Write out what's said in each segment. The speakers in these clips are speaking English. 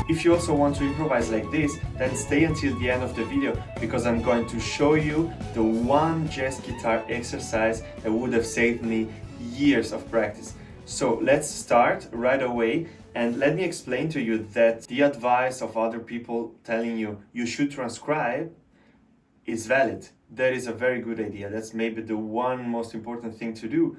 If you also want to improvise like this, then stay until the end of the video, because I'm going to show you the one jazz guitar exercise that would have saved me years of practice. So let's start right away, and let me explain to you that the advice of other people telling you should transcribe is valid. That is a very good idea. That's maybe the one most important thing to do,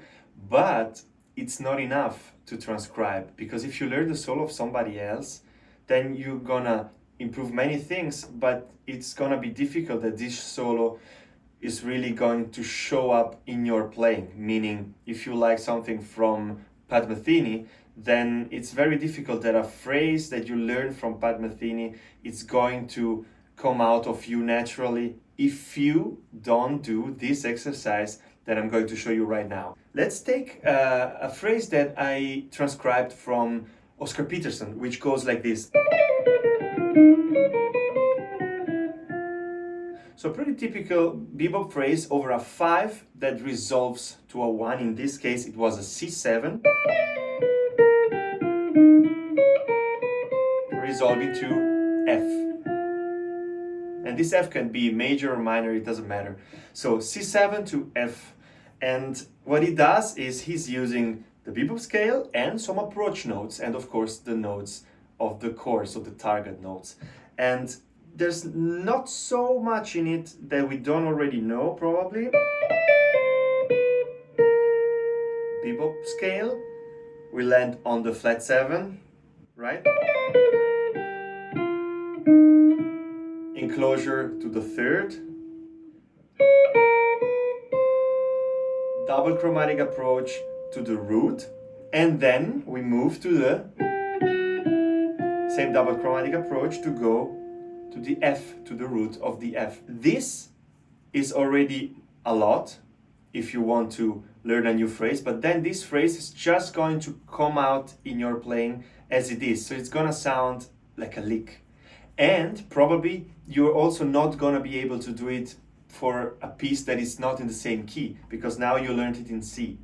but it's not enough to transcribe, because if you learn the solo of somebody else, then you're gonna improve many things, but it's gonna be difficult that this solo is really going to show up in your playing. Meaning, if you like something from Pat Metheny, then it's very difficult that a phrase that you learn from Pat Metheny is going to come out of you naturally if you don't do this exercise that I'm going to show you right now. Let's take a phrase that I transcribed from Oscar Peterson, which goes like this. So pretty typical bebop phrase over a 5 that resolves to a 1. In this case, it was a C7. Resolving to F. And this F can be major or minor, it doesn't matter. So C7 to F. And what he does is he's using the bebop scale and some approach notes, and of course the notes of the chord, so the target notes. And there's not so much in it that we don't already know, probably. Bebop scale, we land on the flat 7, right? Enclosure to the 3rd. Double chromatic approach to the root, and then we move to the same double chromatic approach to go to the F, to the root of the F. This is already a lot if you want to learn a new phrase, but then this phrase is just going to come out in your playing as it is, so it's gonna sound like a lick. And probably you're also not gonna be able to do it for a piece that is not in the same key, because now you learned it in C.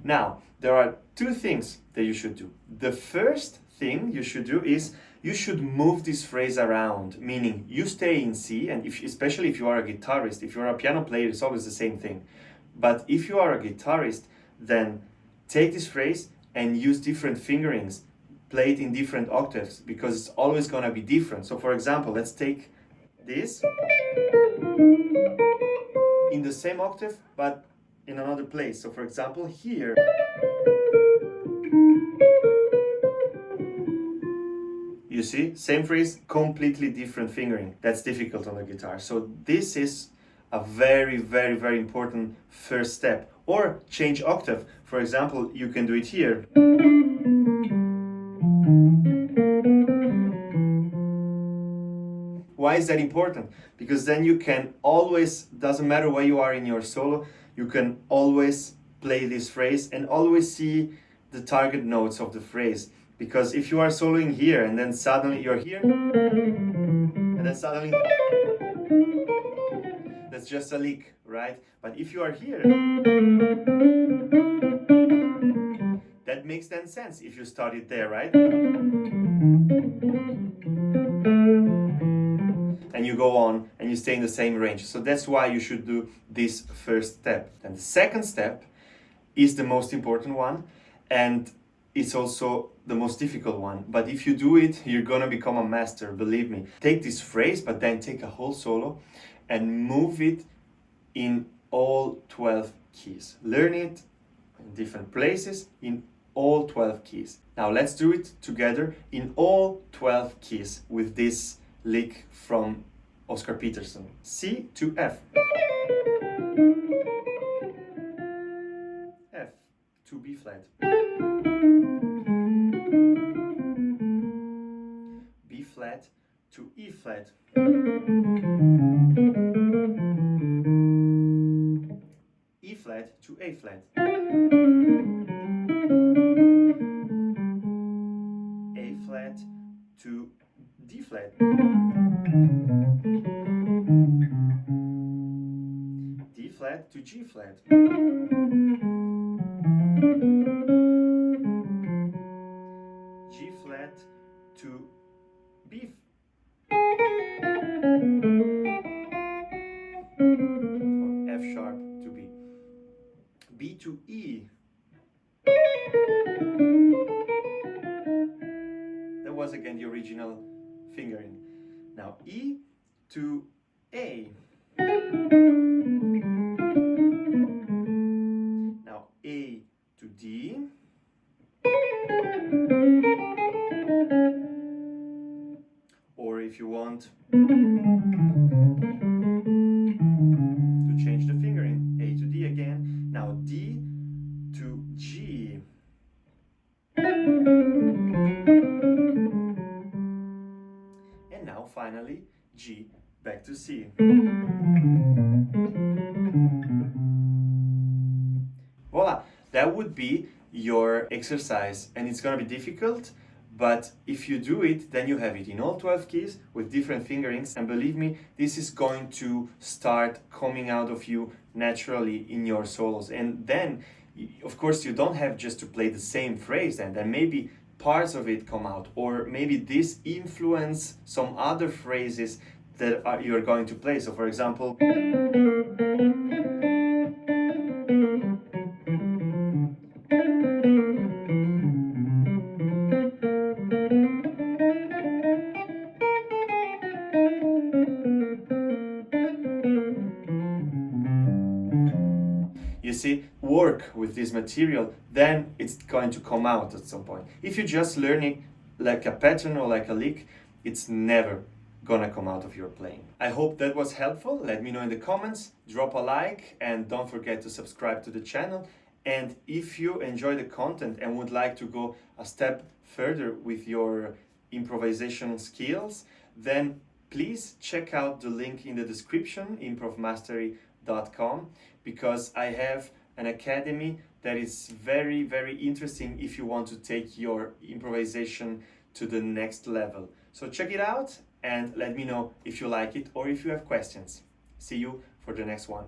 Now, there are two things that you should do. The first thing you should do is you should move this phrase around, meaning you stay in C, and especially if you are a guitarist. If you're a piano player, it's always the same thing. But if you are a guitarist, then take this phrase and use different fingerings, play it in different octaves, because it's always gonna be different. So for example, let's take this in the same octave, but in another place. So for example, here. You see, same phrase, completely different fingering. That's difficult on the guitar. So this is a very, very, very important first step. Or change octave. For example, you can do it here. Why is that important? Because then you can always, doesn't matter where you are in your solo, you can always play this phrase and always see the target notes of the phrase. Because if you are soloing here and then suddenly you're here, and then suddenly, that's just a lick, right? But if you are here, that makes then sense if you start it there, right? And you go on and you stay in the same range. So that's why you should do this first step. And the second step is the most important one, and it's also the most difficult one. But if you do it, you're gonna become a master, believe me. Take this phrase, but then take a whole solo and move it in all 12 keys. Learn it in different places in all 12 keys. Now let's do it together in all 12 keys with this lick from Oscar Peterson. C to F. F to B flat. B flat to E flat. E flat to A flat. A flat to D flat. D flat to G flat. G flat to B, or F sharp to B. B to E. That was again the original fingering. Now E to A. Now A to D. Or if you want to change the fingering, A to D again. Now D to G. And now finally G back to C. Voila, that would be your exercise, and it's gonna be difficult, but if you do it, then you have it in all 12 keys with different fingerings, and believe me, this is going to start coming out of you naturally in your solos. And then, of course, you don't have just to play the same phrase, and then maybe parts of it come out, or maybe this influence some other phrases that you're going to play. So for example, you see, work with this material, then it's going to come out at some point. If you're just learning like a pattern or like a lick, it's never gonna come out of your playing. I hope that was helpful. Let me know in the comments, drop a like, and don't forget to subscribe to the channel. And if you enjoy the content and would like to go a step further with your improvisation skills, then please check out the link in the description, improvmastery.com, because I have an academy that is very, very interesting if you want to take your improvisation to the next level. So check it out and let me know if you like it or if you have questions. See you for the next one.